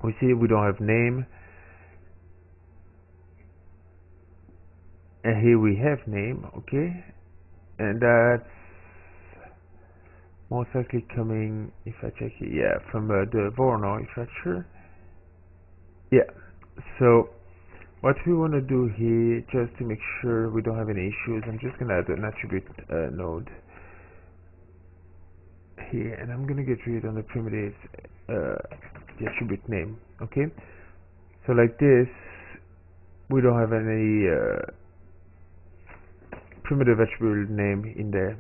We see we don't have name, and here we have name. Okay, and that's most likely coming, if I check it, yeah, from the Voronoi fetcher. Yeah, so what we want to do here, just to make sure we don't have any issues, I'm just gonna add an attribute node here, and I'm gonna get rid on the primitive the attribute name. Okay, so like this, we don't have any primitive attribute name in there.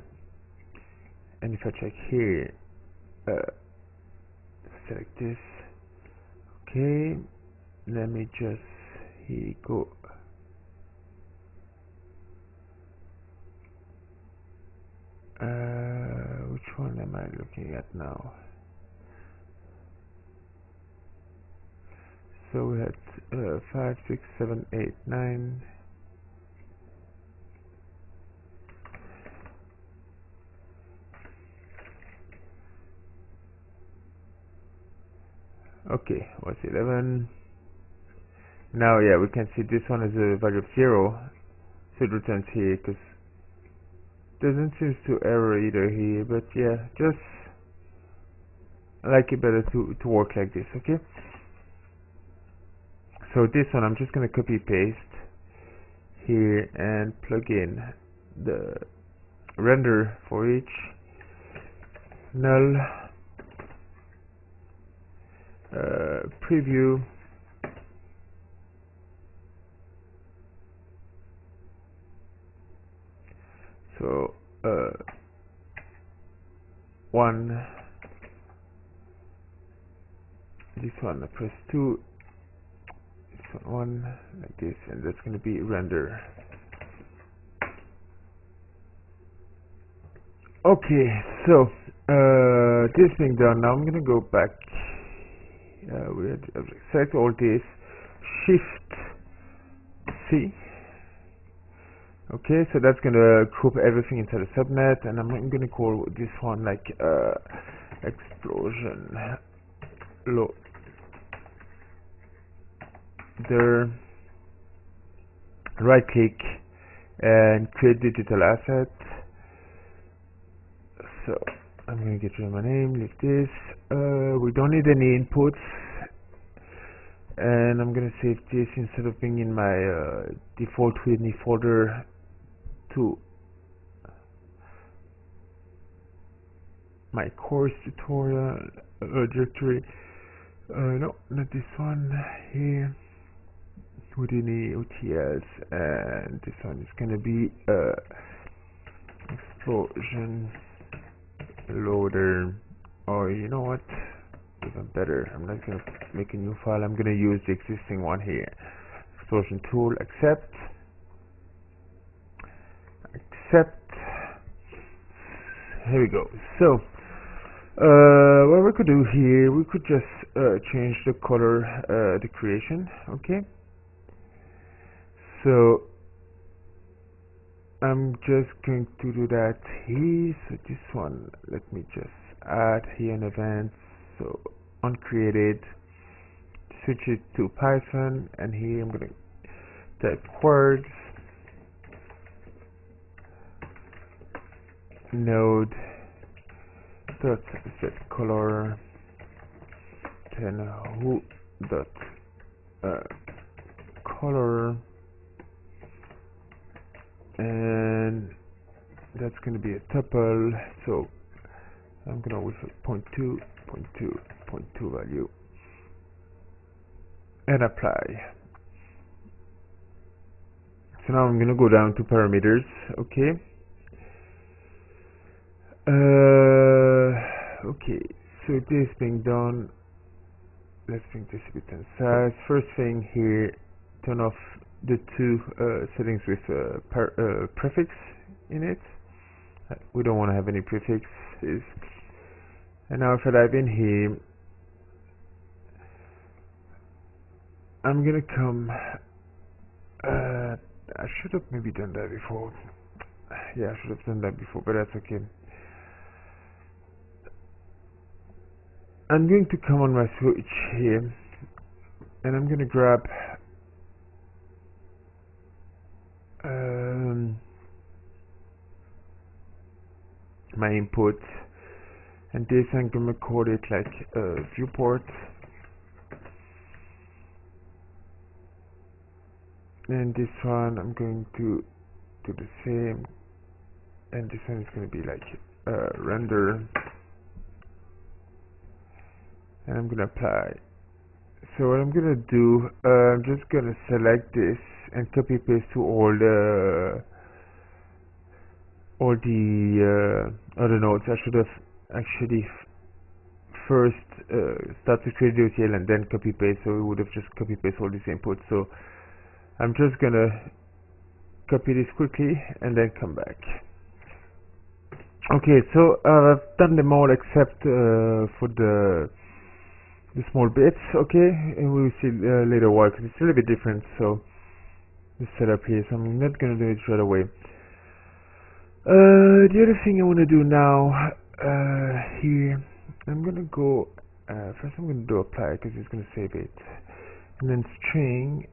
And if I check here, select this. Okay, let me just here go. Which one am I looking at now? So we had 5, 6, 7, 8, 9. Okay, what's 11? Now, yeah, we can see this one is a value of 0, so it returns here, because doesn't seem to error either here, but yeah, just I like it better to work like this. Okay, so this one I'm just gonna copy paste here and plug in the render for each null preview so 1, this one I press 2, this one like this, and that's going to be render. Okay, so this being done, now I'm going to go back. We had select all this, Shift C. Okay, so that's gonna group everything into the subnet, and I'm gonna call this one like explosion loader. Right click and create digital asset. So I'm gonna get rid of my name, leave this. We don't need any inputs, and I'm gonna save this instead of being in my default Whitney folder to my course tutorial directory. No, not this one here. Houdini OTS, and this one is gonna be explosion loader. Or you know what? Even better. I'm not gonna make a new file. I'm gonna use the existing one here. Explosion tool. Accept. Here we go. So what we could do here, we could just change the color, the creation. Okay, so I'm just going to do that here. So this one, let me just add here an event. So uncreated, switch it to Python, and here I'm going to type words node dot set color, then who dot color, and that's going to be a tuple. So I'm going to with a 0.2 value and apply. So now I'm going to go down to parameters. Okay. Okay, so this being done, let's bring this a bit in size. First thing here, turn off the two settings with prefix in it. We don't want to have any prefixes. And now if I dive in here, I'm gonna come. I should have maybe done that before. Yeah, I should have done that before, but that's okay. I'm going to come on my switch here, and I'm gonna grab my input, and this I'm gonna call it like viewport, and this one I'm going to do the same, and this one is going to be like render, and I'm going to apply. So what I'm going to do, I'm just going to select this and copy paste to all the other nodes. I should have actually first start to create the OTL and then copy paste, so we would have just copy paste all these inputs. So I'm just going to copy this quickly and then come back. Okay, so I've done them all except for the small bits, okay, and we will see later why, because it's a little bit different. So the setup here, so I'm not gonna do it right away. The other thing I want to do now here, I'm gonna go first. I'm gonna do apply because it's gonna save it, and then string.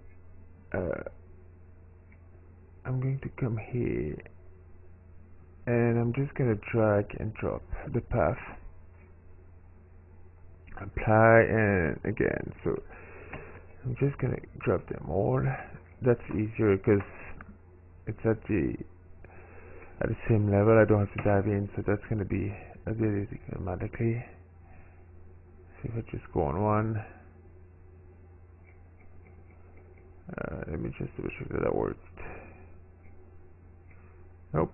I'm going to come here, and I'm just gonna drag and drop the path. Apply, and again, so I'm just gonna drop them all. That's easier because it's at the same level. I don't have to dive in, so that's gonna be updated automatically. So if I just go on one, let me just double check that that worked. Nope.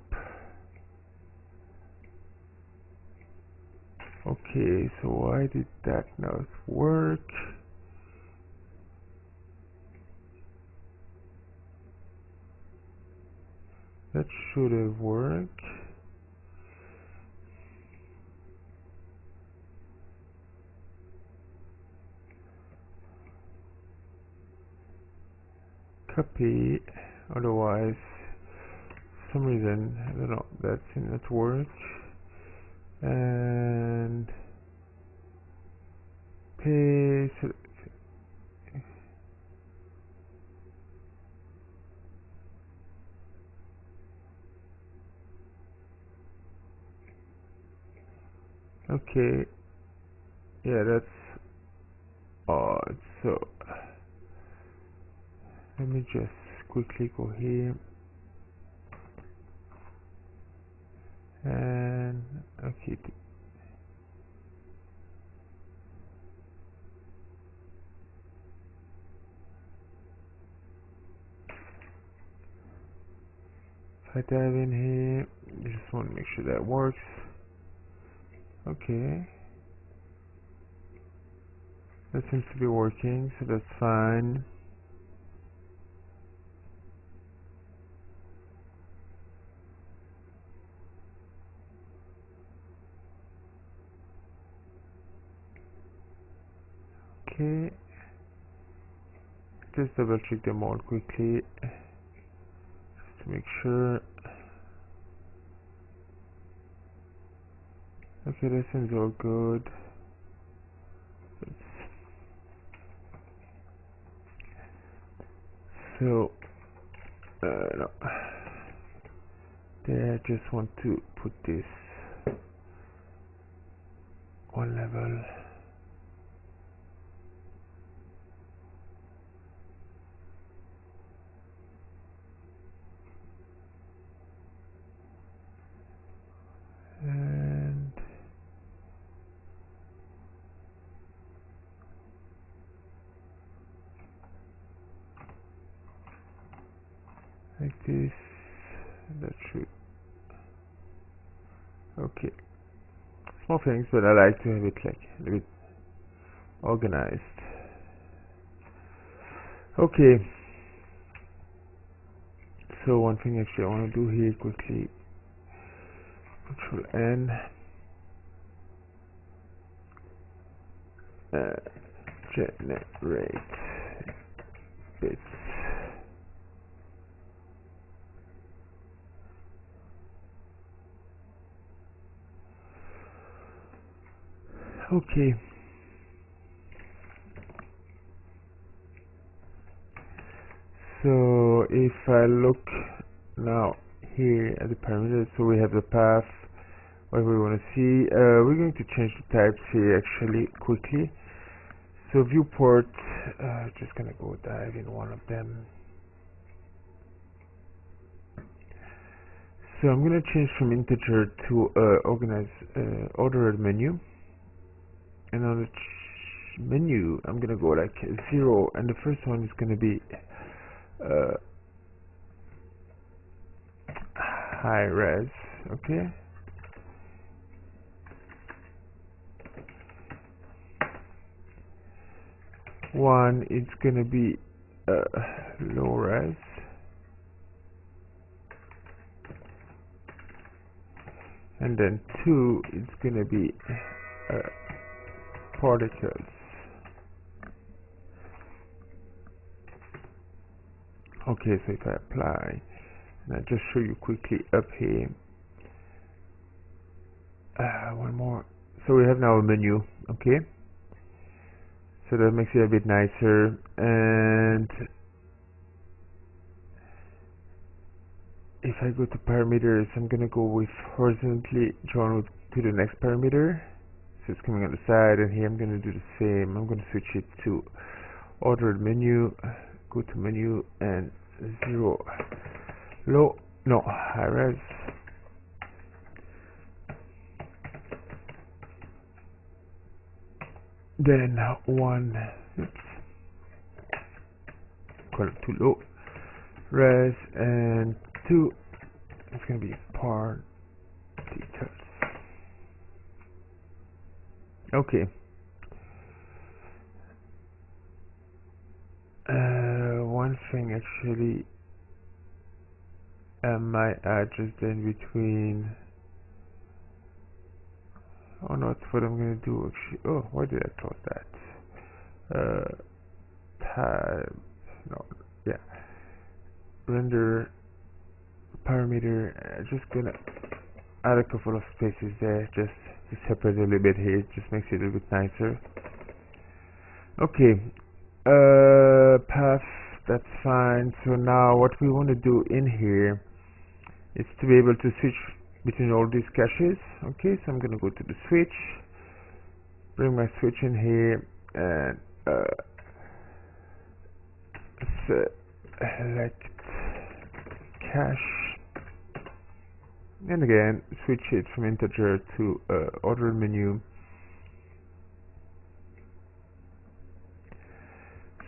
Okay, so why did that not work? That should have worked. Copy, otherwise, for some reason, I don't know, that did not work. And paste. Okay, yeah, that's odd. So let me just quickly go here and okay. If I dive in here, I just want to make sure that works. Okay, that seems to be working, so that's fine. Okay, just double check them all quickly just to make sure. Okay, that seems all good. So no, there, I just want to put this one level. And like this, that should, okay, small things, but I like to have it like a little bit organized. Okay, so one thing actually I want to do here quickly, Control N, generate bits. Okay, So if I look now here at the parameters, so we have the path, what we want to see. We're going to change the types here actually quickly. So viewport, just gonna go dive in one of them. So I'm gonna change from integer to ordered menu, and on the menu I'm gonna go like 0, and the first one is gonna be high res. Okay. One is gonna be low res, and then 2 is gonna be particles. Okay, so if I apply, and I just show you quickly up here, one more. So we have now a menu. Okay. So that makes it a bit nicer, and if I go to parameters, I'm gonna go with horizontally drawn to the next parameter, so it's coming on the side, and here I'm gonna do the same. I'm gonna switch it to ordered menu, go to menu, and 0 low, no, high res, then 1, oops, equal to low res, and 2 is going to be particles. Okay. One thing actually I might add just in between. Oh no, that's what I'm going to do actually. Oh, why did I close that? Tab, no, yeah. Render parameter, just gonna add a couple of spaces there, just to separate a little bit here. It just makes it a little bit nicer. Okay, path, that's fine. So now what we want to do in here is to be able to switch between all these caches. Okay, so I'm gonna go to the switch, bring my switch in here, and select cache, and again switch it from integer to order menu.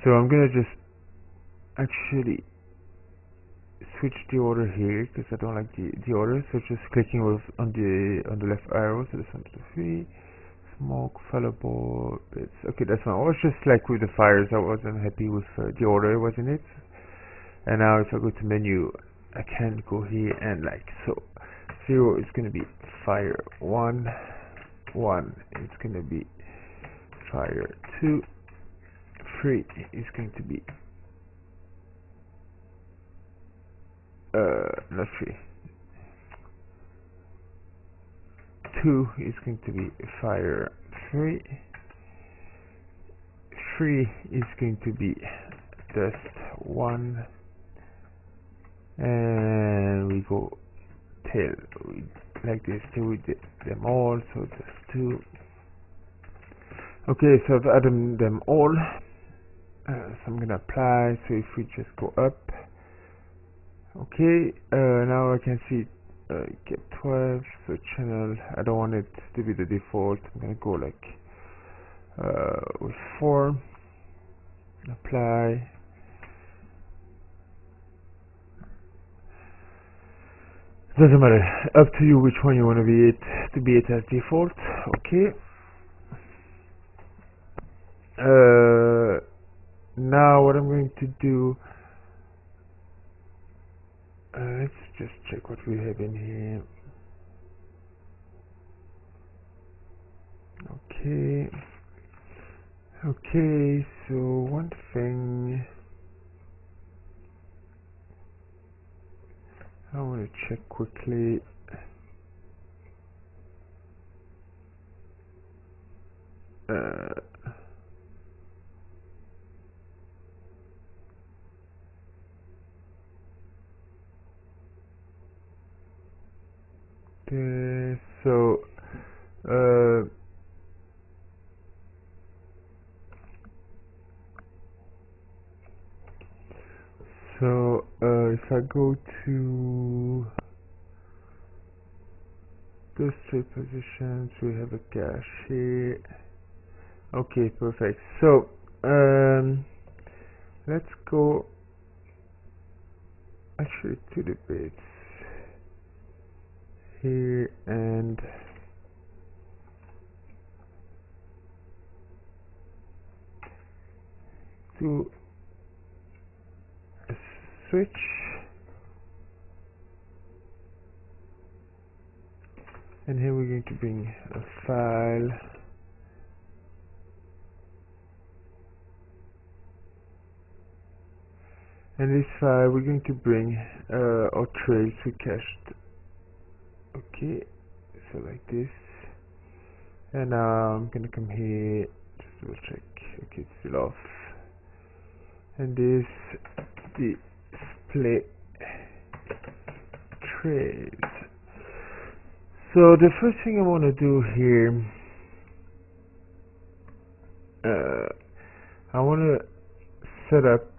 So I'm gonna just actually switch the order here because I don't like the order. So just clicking on the left arrow. So this 1, 2, 3. Smoke, fallible bits. Okay, that's fine. I was just like with the fires, I wasn't happy with the order it was in it. And now if I go to menu, I can go here and like so. 0 is gonna be fire 1, 1 is gonna be fire 2, 3 is going to be not 3. 2 is going to be fire 3. 3 is going to be dust 1, and we go till like this till we did them all. So just 2. Okay, so I've added them all. So I'm gonna apply. So if we just go up, okay, now I can see get 12. So channel, I don't want it to be the default. I'm gonna go like with 4. Apply. Doesn't matter. Up to you which one you want to be it as default. Okay. Now what I'm going to do, let's just check what we have in here. Okay. Okay, so one thing I want to check quickly. So if I go to those three positions, we have a cache here. Okay, perfect. So let's go actually to the bits here and to a switch, and here we're going to bring a file, and this file we're going to bring our trails we cached. Okay, so like this, and now I'm gonna come here, just double check. Okay, it's still off, and this display trails. So the first thing I want to do here, I want to set up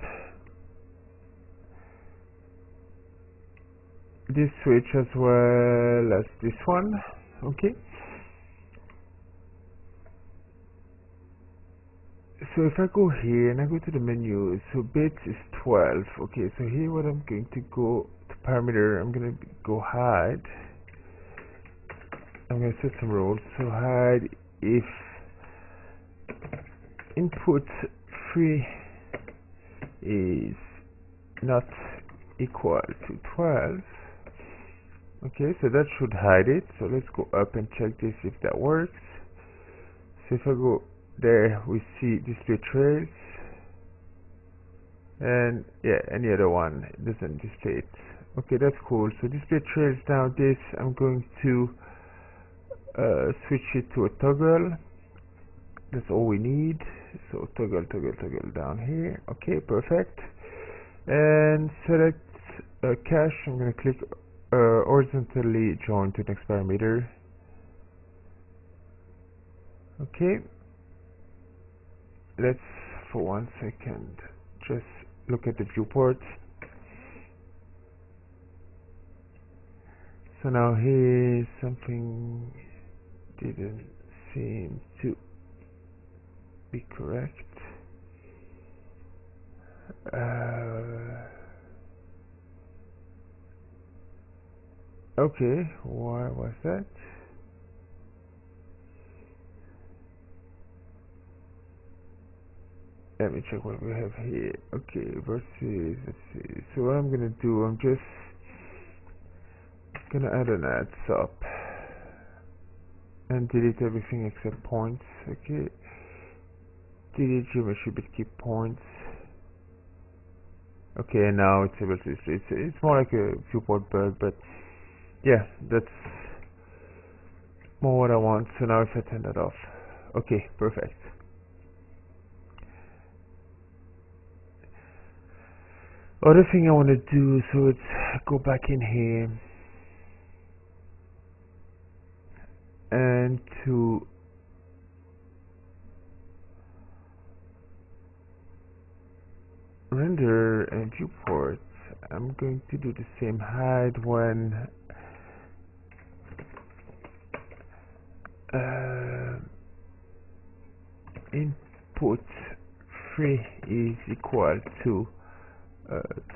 this switch as well as this one. Okay, so if I go here and I go to the menu, so bits is 12. Okay, so here what I'm going to go to parameter, I'm going to go hide. I'm going to set some rules. So hide if input 3 is not equal to 12. Okay, so that should hide it. So let's go up and check this if that works. So if I go there, we see display trails, and yeah, any other one doesn't display it. Okay, that's cool. So display trails. Now this, I'm going to switch it to a toggle. That's all we need. So toggle down here. Okay, perfect. And select cache. I'm going to click horizontally join to next parameter. Okay, let's for 1 second just look at the viewport. So now here something didn't seem to be correct. Okay, why was that? Let me check what we have here. Okay, versus, let's see. So what I'm gonna do, I'm just gonna add an add sub and delete everything except points. Okay, delete geometry but keep points. Okay, and now it's able to display. It's more like a viewport bug, but yeah, that's more what I want. So now if I turn that off, okay, perfect. Other thing I want to do, so let's go back in here and to render and viewport, I'm going to do the same hide when input 3 is equal to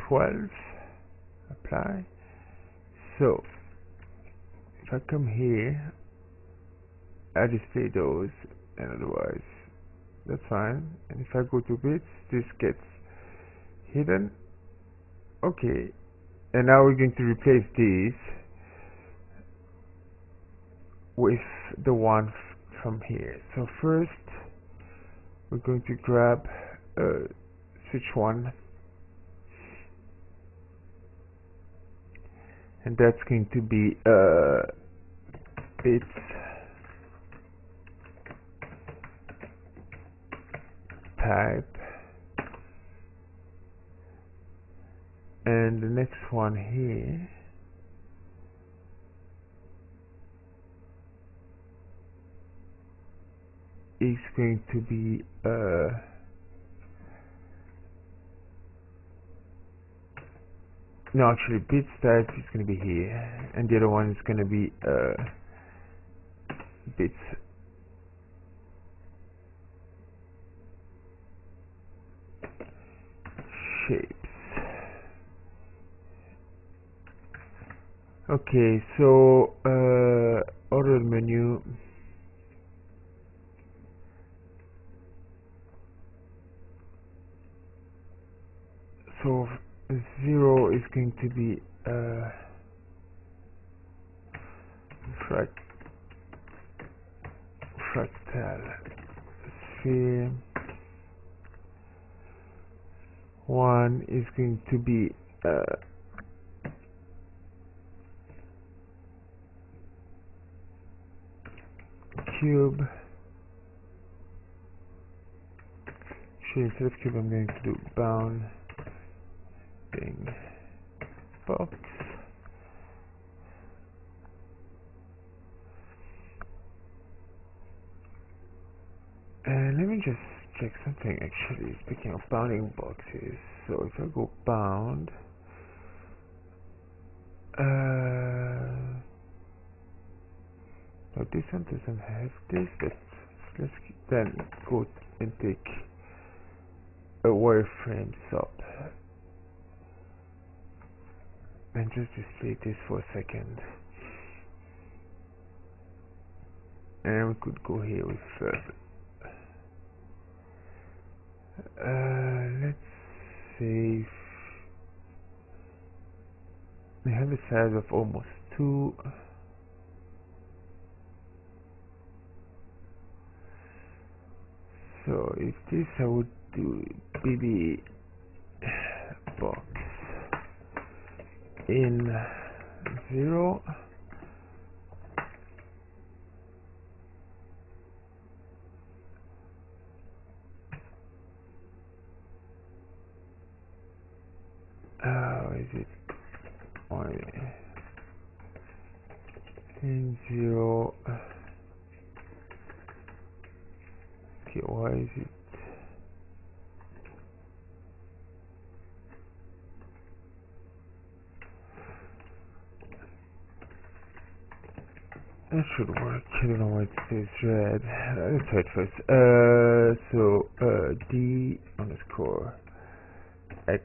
12. Apply. So if I come here, I display those, and otherwise that's fine. And if I go to bits, this gets hidden. Okay, and now we're going to replace these with the one from here. So first we're going to grab switch 1, and that's going to be bits type, and the next one here is going to be no, actually bits type is going to be here, and the other one is going to be bits shapes. Okay, so order menu. So 0 is going to be fractal sphere. 1 is going to be cube. Actually, instead of cube, I'm going to do bounding box. And let me just check something actually. Speaking of bounding boxes, so if I go bound, no, this one doesn't have this, but let's then go and take a wireframe sub and just display this for a second. And we could go here with let's say we have a size of almost 2. So if this I would do BB box in 0. Is it in 0? Okay, why is it? That should work. I don't know why it says red. Let's try it first. So D underscore X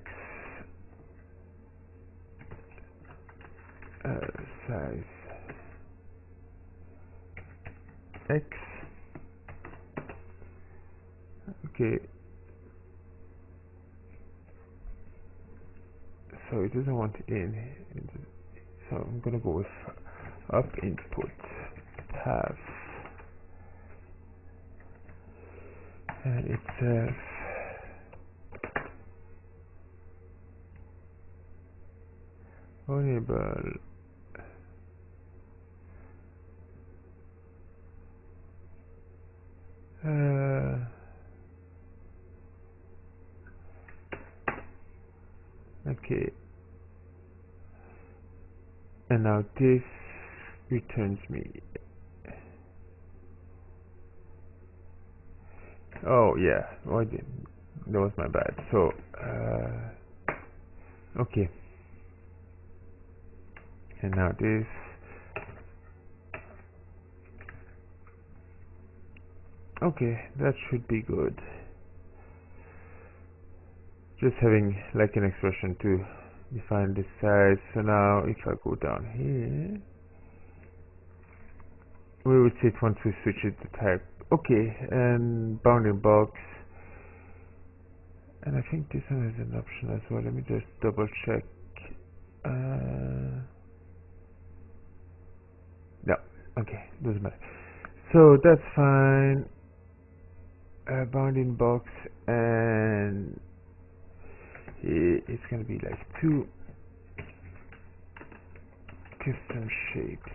size X. Okay. So it doesn't want in. So I'm gonna go with up input path, and it says variable okay, and now this returns me. Oh yeah, oh, I did. That was my bad. So okay, and now this. Okay, that should be good. Just having like an expression to define the size. So now if I go down here, we would see it once we switch it to type. Okay, and bounding box, and I think this one has an option as well. Let me just double check. No, okay, doesn't matter. So that's fine. Bounding box, and it's gonna be like 2 custom shapes,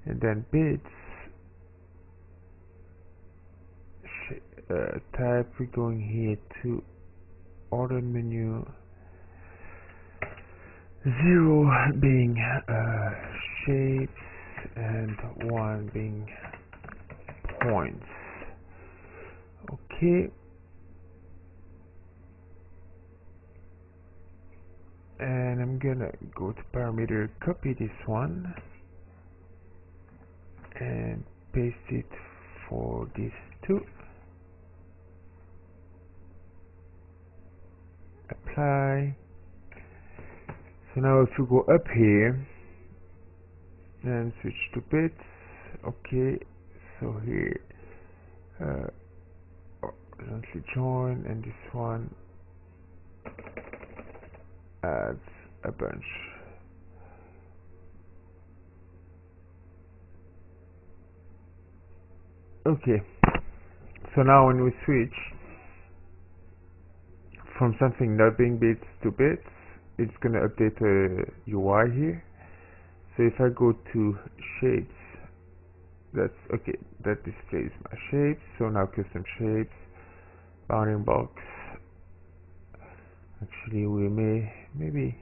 and then bits type. We're going here to order menu, 0 being shapes and 1 being points. Okay, and I'm gonna go to parameter, copy this one and paste it for these two. Apply. So now if you go up here and switch to bits, okay, so here horizontally join, and this one adds a bunch. Okay, so now when we switch from something not being bits to bits, it's gonna update the UI here. So if I go to shapes, that's okay, that displays my shapes. So now custom shapes, bounding box. Actually, we maybe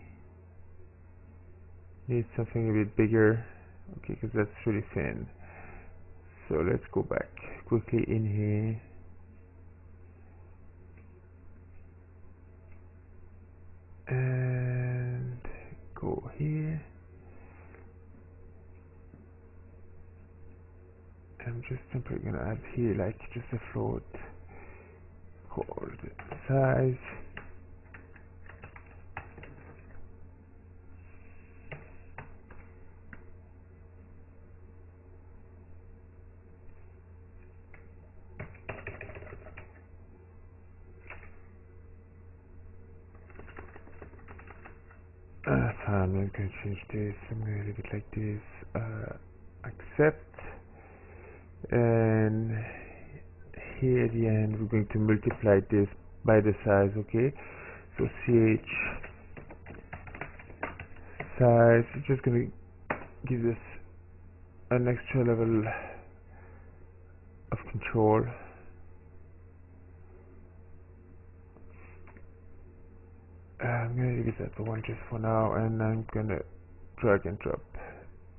need something a bit bigger, okay, because that's really thin. So let's go back quickly in here. And go here. I'm just simply gonna add here like just a float called size. I'm not gonna change this. I'm gonna leave it like this. Accept, and here at the end we're going to multiply this by the size. Okay, so ch size is just gonna give us an extra level of control. I'm gonna leave it at the one just for now, and I'm gonna drag and drop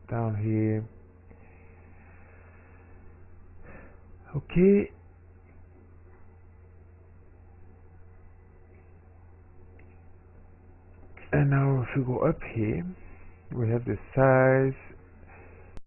down here. Okay, and now if we go up here, we have the size